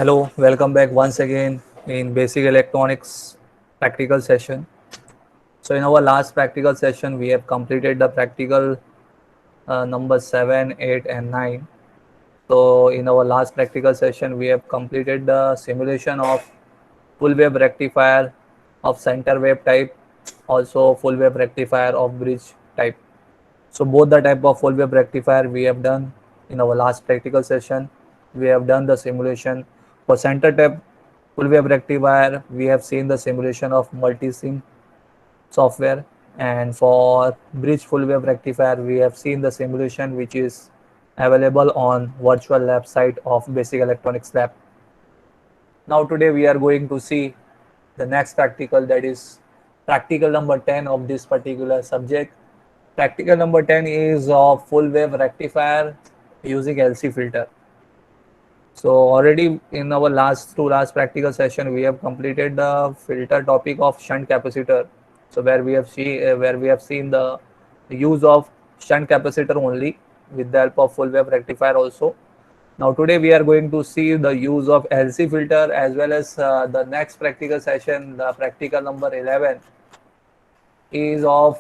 Hello, welcome back once again in Basic Electronics practical session. So in our last practical session, we have completed the practical number 7, 8 and 9. So in our last practical session, we have completed the simulation of full wave rectifier of center wave type, also full wave rectifier of bridge type. So both the type of full wave rectifier we have done in our last practical session. We have done the simulation for center type full wave rectifier. We have seen the simulation of multi-sim software, and for bridge full wave rectifier we have seen the simulation which is available on virtual lab site of Basic Electronics Lab. Now today we are going to see the next practical, that is practical number 10 of this particular subject. Practical number 10 is of full wave rectifier using LC filter. So already in our last practical session we have completed the filter topic of shunt capacitor. So where we have seen the use of shunt capacitor only with the help of full wave rectifier also. Now today we are going to see the use of LC filter, as well as the next practical session, the practical number 11 is of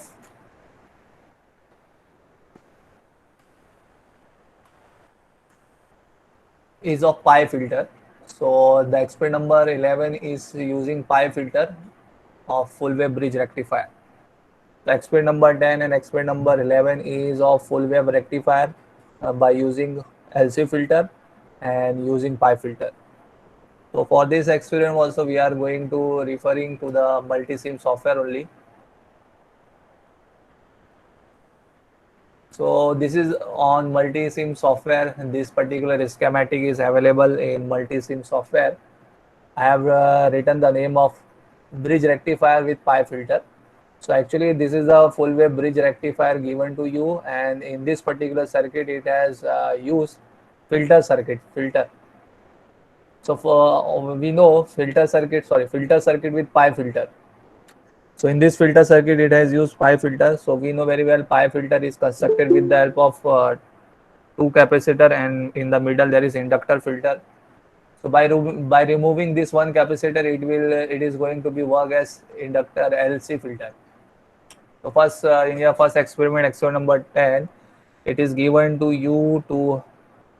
pi filter. So the experiment number 11 is using pi filter of full wave bridge rectifier. The experiment number 10 and experiment number 11 is of full wave rectifier by using LC filter and using pi filter. So for this experiment also we are going to referring to the multi-sim software only. So this is on multi-sim software, and this particular schematic is available in multi-sim software. I have written the name of bridge rectifier with pi filter. So actually this is a full wave bridge rectifier given to you, and in this particular circuit it has used filter circuit. So for we know filter circuit with pi filter. So in this filter circuit it has used pi filter. So we know very well pi filter is constructed with the help of two capacitor, and in the middle there is inductor filter. So by removing this one capacitor, it is going to be work as inductor LC filter. So first in your first experiment number 10, it is given to you to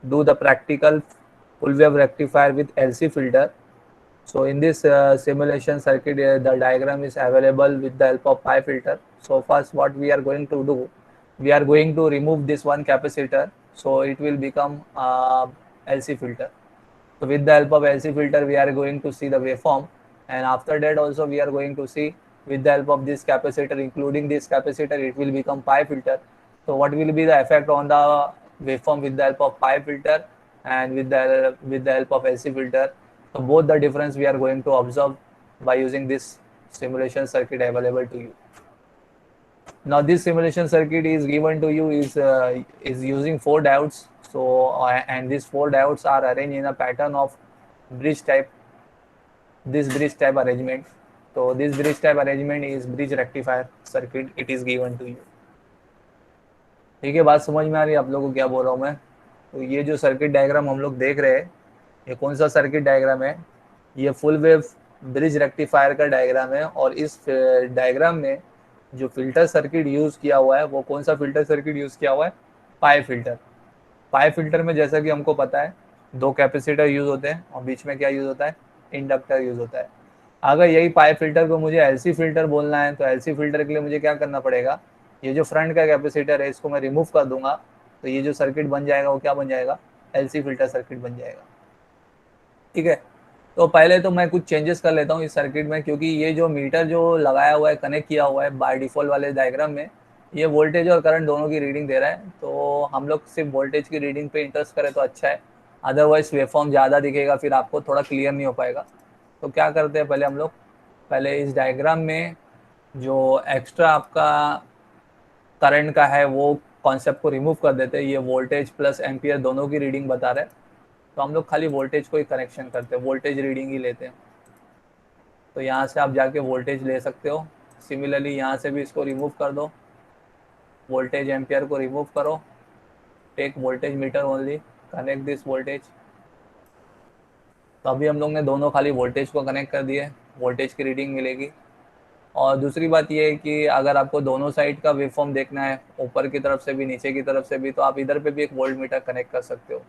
do the practical full wave rectifier with LC filter. So in this simulation circuit, the diagram is available with the help of pi filter. So first what we are going to do, we are going to remove this one capacitor, so it will become LC filter. So with the help of LC filter we are going to see the waveform, and after that also we are going to see with the help of this capacitor, including this capacitor, it will become pi filter. So what will be the effect on the waveform with the help of pi filter and with the help of LC filter? So both the difference we are going to observe by using this simulation circuit available to you. Now this simulation circuit is given to you is using four diodes. So and these four diodes are arranged in a pattern of bridge type. This bridge type arrangement. So this bridge type arrangement is bridge rectifier circuit. It is given to you. ठीक है, बात समझ में आ रही है आप लोगों को क्या बोल रहा हूँ मैं? तो ये जो सर्किट डायग्राम हम लोग देख रहे हैं, ये कौन सा सर्किट डायग्राम है? ये फुल वेव ब्रिज रेक्टिफायर का डायग्राम है, और इस डायग्राम में जो फिल्टर सर्किट यूज किया हुआ है वो कौन सा फिल्टर सर्किट यूज किया हुआ है? पाई फिल्टर। पाई फिल्टर में जैसा कि हमको पता है दो कैपेसिटर यूज होते हैं और बीच में क्या यूज होता है? इंडक्टर यूज होता है। अगर यही पाई फिल्टर को मुझे एलसी फिल्टर बोलना है तो एलसी फिल्टर के लिए मुझे क्या करना पड़ेगा? ये जो फ्रंट का कैपेसिटर है इसको मैं रिमूव कर दूंगा, तो ये जो सर्किट बन जाएगा वो क्या बन जाएगा? एलसी फिल्टर सर्किट बन जाएगा। ठीक है, तो पहले तो मैं कुछ चेंजेस कर लेता हूँ इस सर्किट में, क्योंकि ये जो मीटर जो लगाया हुआ है, कनेक्ट किया हुआ है बाय डिफॉल्ट वाले डायग्राम में, ये वोल्टेज और करंट दोनों की रीडिंग दे रहा है। तो हम लोग सिर्फ वोल्टेज की रीडिंग पे इंटरेस्ट करें तो अच्छा है, अदरवाइज वेवफॉर्म ज़्यादा दिखेगा, फिर आपको थोड़ा क्लियर नहीं हो पाएगा। तो क्या करते हैं, पहले हम लोग पहले इस डायग्राम में जो एक्स्ट्रा आपका करंट का है वो कॉन्सेप्ट को रिमूव कर देते हैं। ये वोल्टेज प्लस एम्पियर दोनों की रीडिंग बता रहे हैं, तो हम लोग खाली वोल्टेज को ही कनेक्शन करते हैं, वोल्टेज रीडिंग ही लेते हैं। तो यहाँ से आप जाके वोल्टेज ले सकते हो। सिमिलरली यहाँ से भी इसको रिमूव कर दो, वोल्टेज एम्पियर को रिमूव करो, take voltage meter only, connect this voltage. तो अभी हम लोग ने दोनों खाली वोल्टेज को कनेक्ट कर दिए, वोल्टेज की रीडिंग मिलेगी। और दूसरी बात ये है कि अगर आपको दोनों साइड का वेवफॉर्म देखना है, ऊपर की तरफ से भी नीचे की तरफ से भी, तो आप इधर पे भी एक वोल्ट मीटर कनेक्ट कर सकते हो।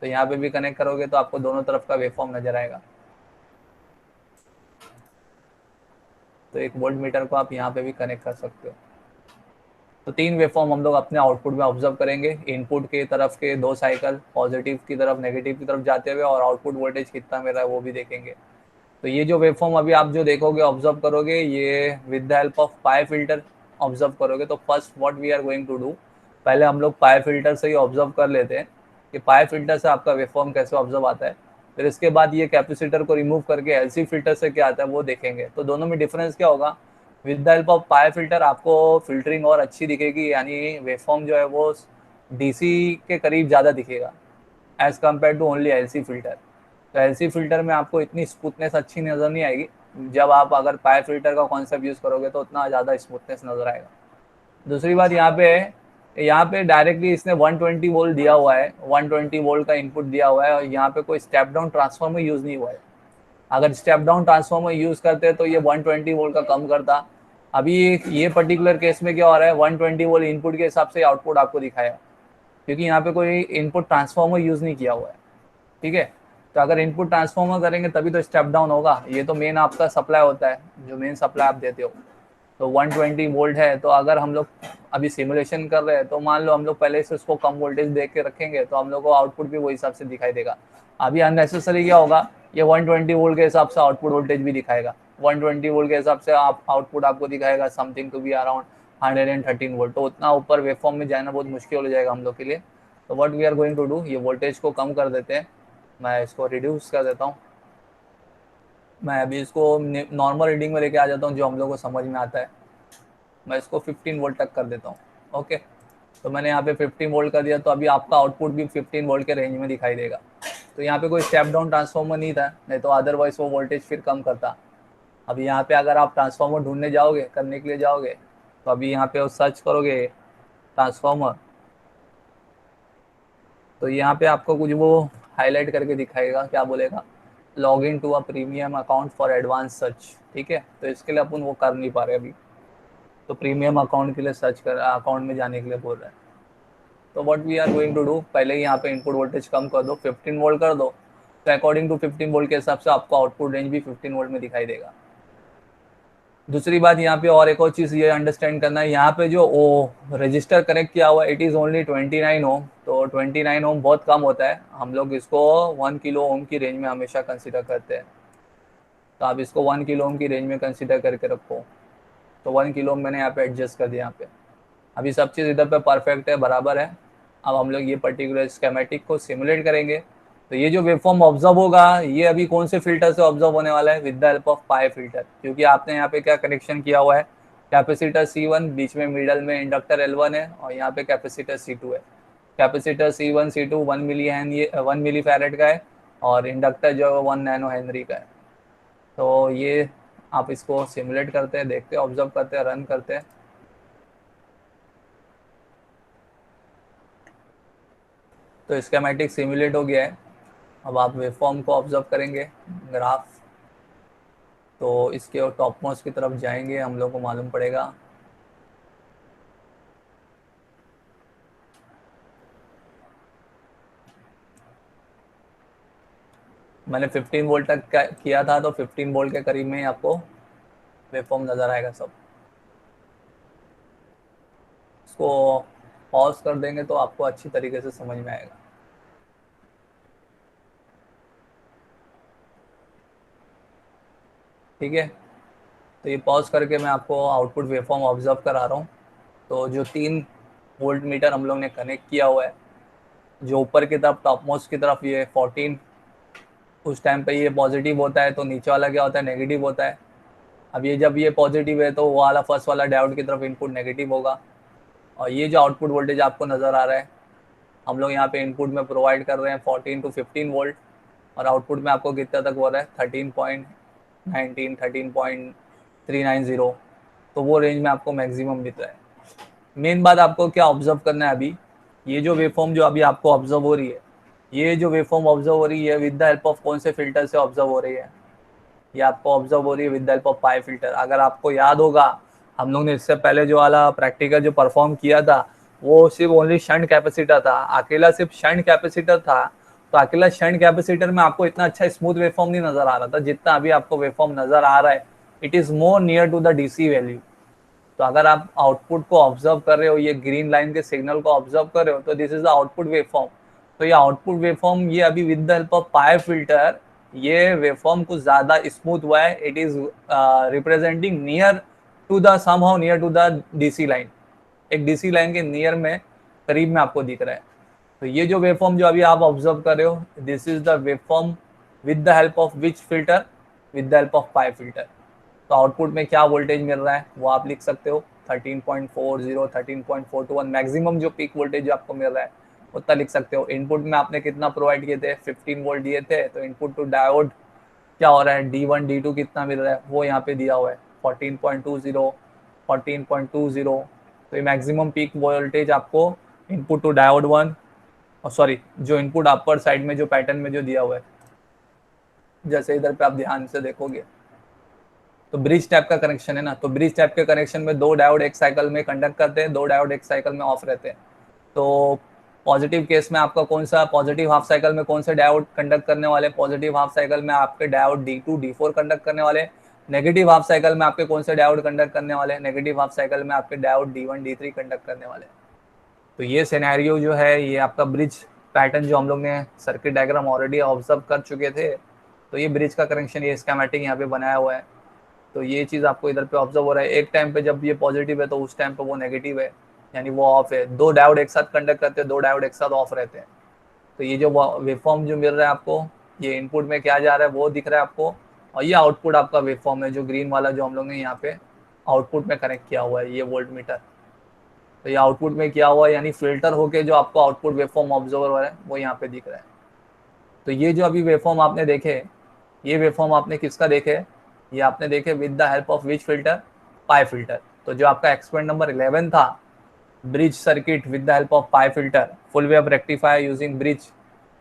तो यहाँ पे भी कनेक्ट करोगे तो आपको दोनों तरफ का वेवफॉर्म नजर आएगा। तो एक वोल्ट मीटर को आप यहाँ पे भी कनेक्ट कर सकते हो। तो 3 वेवफॉर्म हम लोग अपने आउटपुट में ऑब्जर्व करेंगे। इनपुट की तरफ के 2 साइकिल पॉजिटिव की तरफ नेगेटिव की तरफ जाते हुए, और आउटपुट वोल्टेज कितना मेरा है वो भी देखेंगे। तो ये जो वेवफॉर्म अभी आप जो देखोगे, ऑब्जर्व करोगे, ये with the help of pi filter observe करोगे। तो first what we are going to do, पहले हम लोग पाई फिल्टर से ही ऑब्जर्व कर लेते हैं कि पाई फिल्टर से आपका वेवफॉर्म कैसे ऑब्जर्व आता है। फिर इसके बाद ये कैपेसिटर को रिमूव करके एलसी फिल्टर से क्या आता है वो देखेंगे। तो दोनों में डिफरेंस क्या होगा, with the help of pi filter आपको फिल्टरिंग और अच्छी दिखेगी, यानी वेवफॉर्म जो है वो डीसी के करीब ज़्यादा दिखेगा as compare to only LC filter. तो एलसी फिल्टर में आपको इतनी स्मूथनेस अच्छी नज़र नहीं आएगी। जब आप अगर पाई फिल्टर का कॉन्सेप्ट यूज़ करोगे तो उतना ज़्यादा स्मूथनेस नज़र आएगा। दूसरी बात यहाँ पे डायरेक्टली इसने 120 वोल्ट दिया हुआ है, 120 वोल्ट का इनपुट दिया हुआ है, और यहाँ पे कोई स्टेप डाउन ट्रांसफॉर्मर यूज़ नहीं हुआ है। अगर स्टेप डाउन ट्रांसफॉर्मर यूज़ करते तो ये 120 वोल्ट का कम करता। अभी ये पर्टिकुलर केस में क्या हो रहा है, 120 वोल्ट इनपुट के हिसाब से आउटपुट आपको दिखाया, क्योंकि यहाँ पे कोई इनपुट ट्रांसफॉर्मर यूज़ नहीं किया हुआ है। ठीक है, तो अगर इनपुट ट्रांसफॉर्मर करेंगे तभी तो स्टेप डाउन होगा। ये तो मेन आपका सप्लाई होता है, जो मेन सप्लाई आप देते हो। तो 120 वोल्ट है, तो अगर हम लोग अभी सिमुलेशन कर रहे हैं तो मान लो हम लोग पहले से उसको कम वोल्टेज देख के रखेंगे, तो हम लोग को आउटपुट भी वही हिसाब से दिखाई देगा। अभी अननेसेसरी क्या होगा, ये 120 वोल्ट के हिसाब से आउटपुट वोल्टेज भी दिखाएगा। 120 वोल्ट के हिसाब से आप आउटपुट आपको दिखाएगा something to be around 113 volt. तो उतना ऊपर वेवफॉर्म में जाना बहुत मुश्किल हो जाएगा हम लोग के लिए। तो what we are going to do, ये वोल्टेज को कम कर देते हैं। मैं इसको रिड्यूस कर देता हूँ। मैं अभी इसको नॉर्मल रीडिंग में लेके आ जाता हूँ जो हम लोग को समझ में आता है। मैं इसको 15 वोल्ट तक कर देता हूँ। ओके, तो मैंने यहाँ पे 15 वोल्ट कर दिया, तो अभी आपका आउटपुट भी 15 वोल्ट के रेंज में दिखाई देगा। तो यहाँ पे कोई स्टेप डाउन ट्रांसफॉर्मर नहीं था, नहीं तो अदरवाइज वो वोल्टेज फिर कम करता। अभी यहाँ पे अगर आप ट्रांसफॉर्मर ढूंढने जाओगे, करने के लिए जाओगे, तो अभी यहाँ पे सर्च करोगे ट्रांसफॉर्मर, तो यहाँ पे आपको कुछ वो हाईलाइट करके दिखाएगा, क्या बोलेगा, log in to a premium account for advance search. ठीक है, तो इसके लिए अपन वो कर नहीं पा रहे अभी, तो प्रीमियम अकाउंट के लिए सर्च कर, अकाउंट में जाने के लिए बोल रहे हैं। तो what we are going to do, पहले ही यहाँ पे इनपुट वोल्टेज कम कर दो, 15 वोल्ट कर दो। तो अकॉर्डिंग टू 15 वोल्ट के हिसाब से आपको आउटपुट रेंज भी 15 वोल्ट में दिखाई देगा। दूसरी बात यहाँ पे और एक और चीज़ ये अंडरस्टैंड करना है, यहाँ पे जो ओ रजिस्टर कनेक्ट किया हुआ है इट इज़ ओनली 29 ओम। तो 29 ओम बहुत कम होता है, हम लोग इसको 1 किलो ओम की रेंज में हमेशा कंसिडर करते हैं। तो आप इसको 1 किलो ओम की रेंज में कंसिडर करके रखो। तो 1 किलो ओम मैंने यहाँ पे एडजस्ट कर दिया। यहाँ पे अभी सब चीज़ इधर पे परफेक्ट है, बराबर है। अब हम लोग ये पर्टिकुलर स्केमेटिक को सिमुलेट करेंगे। तो ये जो वेवफॉर्म ऑब्जर्व होगा, ये अभी कौन से फिल्टर से ऑब्जर्व होने वाला है, with the help of pi filter. क्योंकि आपने यहाँ पे क्या कनेक्शन किया हुआ है, कैपेसिटर C1, बीच में मिडल में इंडक्टर L1 है, और यहाँ पे कैपेसिटर C2 है। कैपेसिटर C1 C2 1 मिली फैरेड का है, और इंडक्टर जो है 1 नैनो हेनरी का है। तो ये आप इसको सिमुलेट करते हैं, देखते हैं, ऑब्जर्व करते हैं, रन करते हैं। तो स्कीमेटिक सिमुलेट हो गया है। अब आप वेवफॉर्म को ऑब्जर्व करेंगे, ग्राफ। तो इसके टॉप मोस्ट की तरफ जाएंगे, हम लोग को मालूम पड़ेगा मैंने 15 वोल्ट तक किया था, तो 15 वोल्ट के करीब में ही आपको वेवफॉर्म नज़र आएगा सब। इसको पॉज कर देंगे तो आपको अच्छी तरीके से समझ में आएगा। ठीक है, तो ये पॉज करके मैं आपको आउटपुट वेवफॉर्म ऑब्जर्व करा रहा हूँ। तो जो 3 वोल्ट मीटर हम लोग ने कनेक्ट किया हुआ है, जो ऊपर की तरफ टॉप मोस्ट की तरफ ये 14, उस टाइम पे ये पॉजिटिव होता है, तो नीचे वाला क्या होता है, नेगेटिव होता है। अब ये जब ये पॉजिटिव है तो वो वाला फर्स्ट वाला डायोड की तरफ इनपुट नेगेटिव होगा। और ये जो आउटपुट वोल्टेज आपको नज़र आ रहा है, हम लोग यहाँ पे इनपुट में प्रोवाइड कर रहे हैं 14 टू 15 वोल्ट, और आउटपुट में आपको कितना तक हो रहा है, 13.19, 13.390। तो वो रेंज में आपको मैक्सिमम दिख रहा है। मेन बात आपको क्या ऑब्जर्व करना है, अभी ये जो वेवफॉर्म जो अभी आपको ऑब्जर्व हो रही है, ये जो वेवफॉर्म ऑब्जर्व हो रही है विद द हेल्प ऑफ कौन से फिल्टर से ऑब्जर्व हो रही है, ये आपको ऑब्जर्व हो रही है with the help of pi filter. अगर आपको याद होगा हम लोग ने इससे पहले जो वाला प्रैक्टिकल जो परफॉर्म किया था वो सिर्फ ओनली शंट कैपेसिटर था, अकेला सिर्फ शंट कैपेसिटर था। तो अकेला शंट कैपेसिटर में आपको इतना अच्छा स्मूथ वेवफॉर्म नहीं नजर आ रहा था जितना अभी आपको वेवफॉर्म नजर आ रहा है। It is more near to the DC value. तो अगर आप आउटपुट को ऑब्जर्व कर रहे हो, ये ग्रीन लाइन के सिग्नल को ऑब्जर्व कर रहे हो, तो this is the output waveform. तो ये आउटपुट वेवफॉर्म ये अभी with the help of pi filter ये वेवफॉर्म कुछ ज्यादा स्मूथ हुआ है। It is representing near to the somehow near to the DC line, एक डीसी लाइन के नियर में करीब में आपको दिख रहा है। तो ये जो वेवफॉर्म जो अभी आप ऑब्जर्व कर रहे हो this is the waveform with the help of which filter, with the help of pi filter. तो आउटपुट में क्या वोल्टेज मिल रहा है वो आप लिख सकते हो 13.40 13.421 मैक्सिमम जो पीक वोल्टेज जो आपको मिल रहा है उतना लिख सकते हो। इनपुट में आपने कितना प्रोवाइड किए थे 15 वोल्ट दिए थे, तो इनपुट टू डायोड क्या हो रहा है D1 D2 कितना मिल रहा है वो यहाँ पे दिया हुआ है 14.20 14.20। तो ये मैक्सिमम पीक वोल्टेज आपको इनपुट टू डायोड 1 और सॉरी जो इनपुट अपर साइड में जो पैटर्न में जो दिया हुआ है, जैसे इधर पे आप ध्यान से देखोगे तो ब्रिज टाइप का कनेक्शन है ना, तो ब्रिज टाइप के कनेक्शन में दो डायोड एक साइकिल में कंडक्ट करते हैं, दो डायोड एक साइकिल में ऑफ रहते हैं। तो पॉजिटिव केस में आपका कौन सा पॉजिटिव हाफ साइकिल में कौन से डायोड कंडक्ट करने वाले, पॉजिटिव हाफ साइकिल में आपके डायोड D2 D4 कंडक्ट करने वाले। नेगेटिव हाफ साइकिल में आपके कौन से डायोड कंडक्ट करने वाले, नेगेटिव हाफ साइकिल में आपके डायोड D1 D3 कंडक्ट करने वाले। तो ये सिनेरियो जो है ये आपका ब्रिज पैटर्न जो हम लोग ने सर्किट डायग्राम ऑलरेडी ऑब्जर्व कर चुके थे। तो ये ब्रिज का कनेक्शन ये स्कीमेटिक यहाँ पे बनाया हुआ है। तो ये चीज़ आपको इधर पे ऑब्जर्व हो रहा है। एक टाइम पे जब ये पॉजिटिव है तो उस टाइम पे वो नेगेटिव है, यानी वो ऑफ है। दो डायोड एक साथ कंडक्ट करते हैं, दो डायोड एक साथ ऑफ रहते हैं। तो ये जो वेवफॉर्म जो मिल रहा है आपको ये इनपुट में क्या जा रहा है वो दिख रहा है आपको, और ये आउटपुट आपका वेवफॉर्म है जो ग्रीन वाला जो हम लोग ने यहाँ पे आउटपुट में कनेक्ट किया हुआ है ये वोल्ट मीटर। तो ये आउटपुट में किया हुआ है यानी फिल्टर होके जो आपको आउटपुट वेवफॉर्म ऑब्जर्वर हो रहा है वो यहाँ पे दिख रहा है। तो ये जो अभी वेवफॉर्म आपने देखे, ये वेवफॉर्म आपने किसका देखे, ये आपने देखे with the help of which filter, pi filter. तो जो आपका एक्सपेरिमेंट नंबर 11 था bridge circuit with the help of pi filter, full wave rectifier using bridge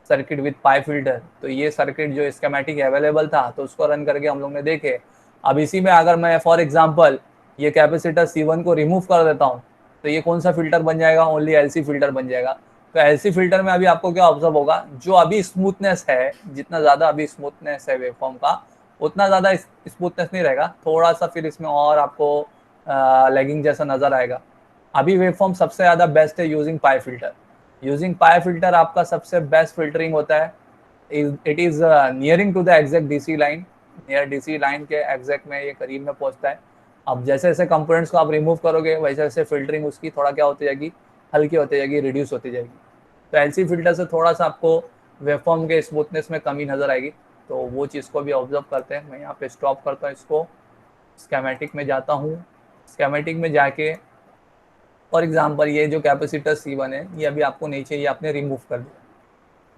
circuit with pi filter, तो ये सर्किट जो स्कीमेटिक अवेलेबल था तो उसको रन करके हम लोग ने देखे। अब इसी में अगर मैं फॉर एग्जांपल ये कैपेसिटर C1 को रिमूव कर देता हूँ तो ये कौन सा फिल्टर बन जाएगा, ओनली LC फिल्टर बन जाएगा। तो LC फिल्टर में अभी आपको क्या ऑब्जर्व होगा, जो अभी स्मूथनेस है, जितना ज्यादा अभी स्मूथनेस है वेवफॉर्म का उतना ज्यादा स्मूथनेस नहीं रहेगा, थोड़ा सा फिर इसमें और आपको लैगिंग जैसा नजर आएगा। अभी वेवफॉर्म सबसे ज्यादा बेस्ट है using pi filter. Using pi filter आपका सबसे बेस्ट फिल्टरिंग होता है। It is nearing to the exact DC line, near DC line के एग्जैक्ट में ये करीब में पहुंचता है। अब जैसे जैसे कंपोनेंट्स को आप रिमूव करोगे वैसे वैसे फिल्टरिंग उसकी थोड़ा क्या होती जाएगी, हल्की होती जाएगी, रिड्यूस होती जाएगी। तो एलसी फिल्टर से थोड़ा सा आपको वेवफॉर्म के स्मूथनेस में कमी नजर आएगी। तो वो चीज़ को भी ऑब्जर्व करते हैं। मैं यहाँ पे स्टॉप करता हूँ इसको, स्कीमेटिक में जाता हूँ। स्कीमेटिक में जाके फॉर एग्जांपल ये जो कैपेसिटर C1 है ये अभी आपको नहीं चाहिए, आपने रिमूव कर दिया।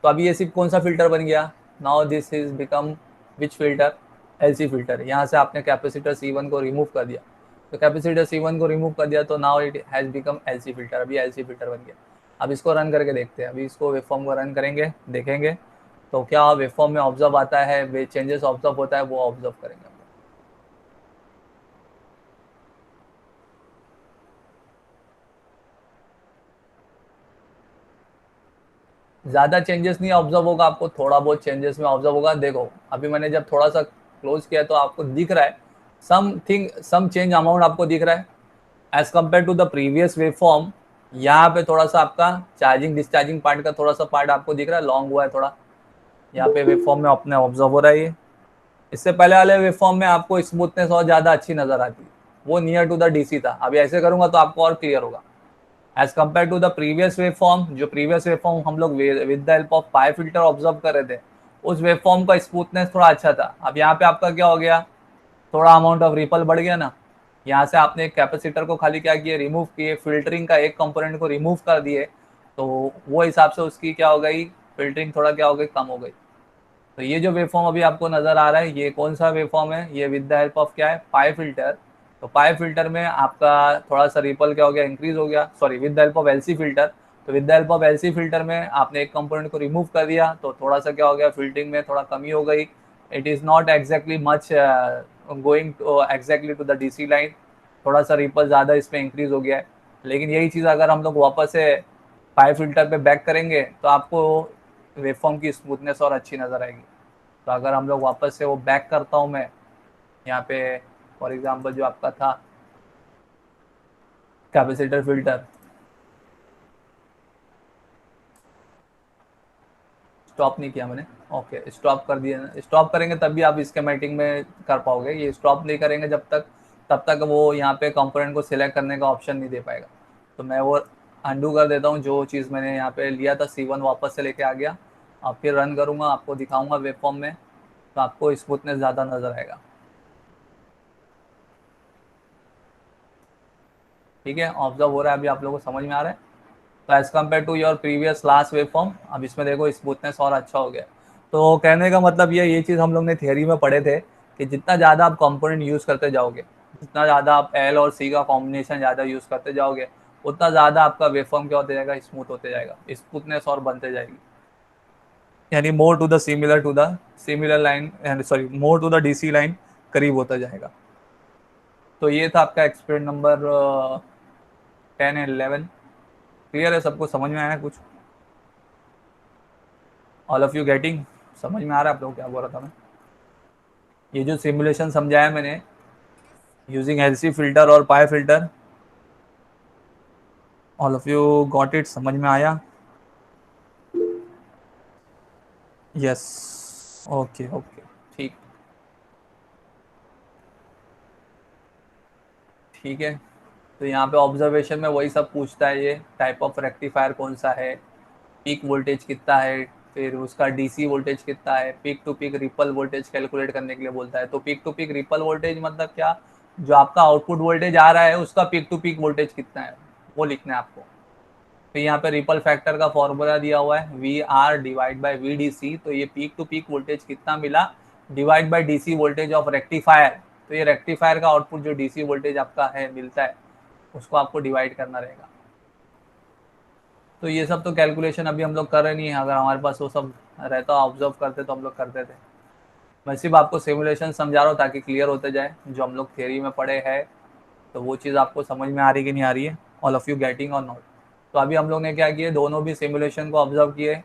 तो अभी ये सिर्फ कौन सा फिल्टर बन गया, now this is become which filter, LC filter. यहाँ से आपने कैपेसिटर C1 को रिमूव कर दिया, तो कैपेसिटर C1 को रिमूव कर दिया तो now it has become LC filter, अभी LC फिल्टर बन गया। अब इसको रन करके देखते हैं, अभी इसको वेवफॉर्म को रन करेंगे, देखेंगे तो क्या वेवफॉर्म में ऑब्जर्व आता है, चेंजेस ऑब्जर्व होता है वो ऑब्जर्व करेंगे। ज़्यादा चेंजेस नहीं ऑब्जर्व होगा आपको, थोड़ा बहुत चेंजेस में ऑब्जर्व होगा। देखो अभी मैंने जब थोड़ा सा क्लोज किया तो आपको दिख रहा है समथिंग, सम चेंज अमाउंट आपको दिख रहा है as compare to the previous wave form. यहाँ पे थोड़ा सा आपका चार्जिंग डिस्चार्जिंग पार्ट का थोड़ा सा पार्ट आपको दिख रहा है, लॉन्ग हुआ है थोड़ा, यहाँ पे वेव फॉर्म में अपने ऑब्जर्व हो रहा है ये। इससे पहले वाले वेव फॉर्म में आपको स्मूथनेस और ज़्यादा अच्छी नजर आती है, वो नियर टू द डीसी था। अभी ऐसे करूंगा तो आपको और क्लियर होगा। As compare to the previous wave form, जो प्रीवियस वेव फॉर्म हम लोग with the help of pi filter observe कर रहे थे उस वेव फॉर्म का स्मूथनेस थोड़ा अच्छा था। अब यहाँ पे आपका क्या हो गया, थोड़ा अमाउंट ऑफ रिपल बढ़ गया ना। यहाँ से आपने एक कैपेसिटर को खाली क्या किए, रिमूव किए, फिल्टरिंग का एक कंपोनेंट को रिमूव कर दिए, तो वो हिसाब से उसकी क्या हो गई, फिल्टरिंग थोड़ा क्या हो गई, कम हो गई। तो ये जो वेवफॉर्म अभी आपको नजर आ रहा है ये कौन सा वेवफॉर्म है, ये विद द हेल्प ऑफ क्या है, पाई फिल्टर। तो पाई फिल्टर में आपका थोड़ा सा रिपल क्या हो गया, इंक्रीज हो गया, sorry with the help of LC filter तो with the help of LC filter में आपने एक कंपोनेंट को रिमूव कर दिया तो थोड़ा सा क्या हो गया, फिल्टरिंग में थोड़ा कमी हो गई। It is not exactly much going exactly to the DC line, थोड़ा सा रिपल ज़्यादा इसमें इंक्रीज हो गया है। लेकिन यही चीज़ अगर हम लोग वापस से पाई फिल्टर पे बैक करेंगे तो आपको वेवफॉर्म की स्मूथनेस और अच्छी नज़र आएगी। तो अगर हम लोग वापस से वो बैक करता हूँ मैं यहाँ पे, फॉर एग्जांपल जो आपका था कैपेसिटर फिल्टर, स्टॉप नहीं किया मैंने, ओके स्टॉप कर दिया। स्टॉप करेंगे तब भी आप स्कीमेटिक में कर पाओगे, ये स्टॉप नहीं करेंगे जब तक, तब तक वो यहाँ पे कंपोनेंट को सिलेक्ट करने का ऑप्शन नहीं दे पाएगा। तो मैं वो अंडू कर देता हूँ, जो चीज़ मैंने यहाँ पे लिया था C1 वापस से लेके आ गया। अब फिर रन करूँगा, आपको दिखाऊंगा वेबफॉर्म में, तो आपको स्मूथनेस ज़्यादा नज़र आएगा। ठीक है, ऑब्जर्व हो रहा है, अभी आप लोगों को समझ में आ रहा है। तो as compare to your previous last wave form, अब इसमें देखो स्मूथनेस और अच्छा हो गया। तो कहने का मतलब ये चीज़ हम लोग ने थियरी में पढ़े थे कि जितना ज़्यादा आप कंपोनेंट यूज़ करते जाओगे, जितना ज़्यादा आप एल और सी का कॉम्बिनेशन ज़्यादा यूज़ करते जाओगे, उतना ज़्यादा आपका वेव फॉर्म क्या होते जाएगा, स्मूथ होते जाएगा, स्मूथनेस और बनते जाएगी। यानी more to the similar line, sorry more to the DC line करीब होता जाएगा। तो ये था आपका एक्सपेरिमेंट नंबर 10 एंड 11। क्लियर है, सबको समझ में आया कुछ? All of you getting? समझ में आ रहा है आप लोग क्या बोल रहा था मैं? ये जो सिमुलेशन समझाया मैंने यूजिंग एलसी फिल्टर और pi filter, all of you got it? समझ में आया? यस, ओके ओके, ठीक, ठीक है। तो यहाँ पे ऑब्जर्वेशन में वही सब पूछता है, ये टाइप ऑफ रेक्टिफायर कौन सा है, पीक वोल्टेज कितना है, फिर उसका डीसी वोल्टेज कितना है, peak to peak ripple voltage calculate करने के लिए बोलता है। तो peak to peak ripple voltage मतलब क्या, जो आपका आउटपुट वोल्टेज आ रहा है उसका पीक टू पीक वोल्टेज कितना है वो लिखना है आपको। फिर यहाँ पे रिपल फैक्टर का फॉर्मूला दिया हुआ है V R divide by V D C. तो ये पीक टू पीक वोल्टेज कितना मिला divide by DC voltage of rectifier. तो ये रेक्टिफायर का आउटपुट जो डीसी वोल्टेज आपका है मिलता है, उसको आपको डिवाइड करना रहेगा। तो ये सब तो कैलकुलेशन अभी हम लोग कर रहे नहीं है, अगर हमारे पास वो सब रहता ऑब्जर्व करते तो हम लोग करते थे। मैं सिर्फ आपको सिमुलेशन समझा रहा हूँ ताकि क्लियर होते जाए, जो हम लोग थियरी में पढ़े हैं तो वो चीज़ आपको समझ में आ रही कि नहीं आ रही है, ऑल ऑफ यू गेटिंग और नॉट। तो अभी हम लोग ने क्या किए, दोनों भी सिमुलेशन को ऑब्जर्व किए।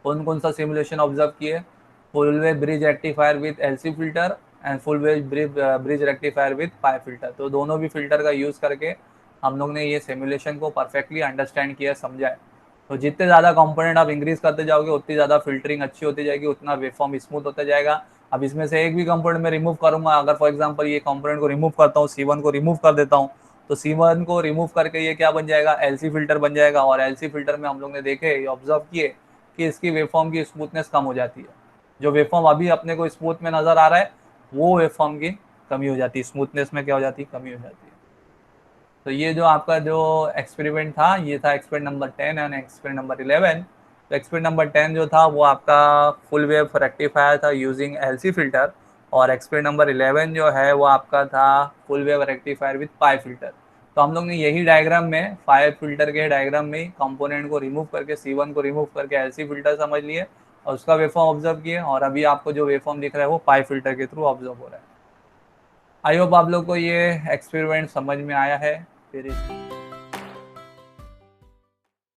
कौन कौन सा सिमुलेशन ऑब्जर्व किए, full way bridge rectifier with LC filter and full way bridge rectifier with pi filter. तो दोनों भी फिल्टर का यूज़ करके हम लोग ने ये सिमुलेशन को परफेक्टली अंडरस्टैंड किया, समझा है। तो जितने ज़्यादा कंपोनेंट आप इंक्रीज करते जाओगे उतनी ज़्यादा फिल्टरिंग अच्छी होती जाएगी, उतना वेवफॉर्म स्मूथ होता जाएगा। अब इसमें से एक भी कंपोनेंट में रिमूव करूंगा, अगर फॉर एग्जांपल ये कंपोनेंट को रिमूव करता हूँ, C1 को रिमूव कर देता हूँ, तो C1 को रिमूव करके ये क्या बन जाएगा, एलसी फिल्टर बन जाएगा। और एलसी फिल्टर में हम लोग ने देखे, ऑब्जर्व किए कि इसकी वेवफॉर्म की स्मूथनेस कम हो जाती है। जो वेवफॉर्म अभी अपने को स्मूथ में नजर आ रहा है वो वेवफॉर्म की कमी हो जाती है, स्मूथनेस में क्या हो जाती है, कमी हो जाती है। तो ये जो आपका जो एक्सपेरिमेंट था, ये था experiment number 10 and experiment number 11। तो एक्सपेरिमेंट नंबर 10 जो था वो आपका फुल वेव रेक्टिफायर था यूजिंग एलसी फिल्टर, और एक्सपेरिमेंट नंबर 11 जो है वो आपका था full wave rectifier with pi filter. तो हम लोग ने यही डायग्राम में, पाई फिल्टर के डायग्राम में कंपोनेंट को रिमूव करके, C1 को रिमूव करके एलसी फिल्टर समझ लिए और उसका वेवफॉर्म ऑब्जर्व किए, और अभी आपको जो वेवफॉर्म दिख रहा है वो पाई फिल्टर के थ्रू ऑब्जर्व हो रहा है। आई होप आप लोग को ये एक्सपेरिमेंट समझ में आया है। फिर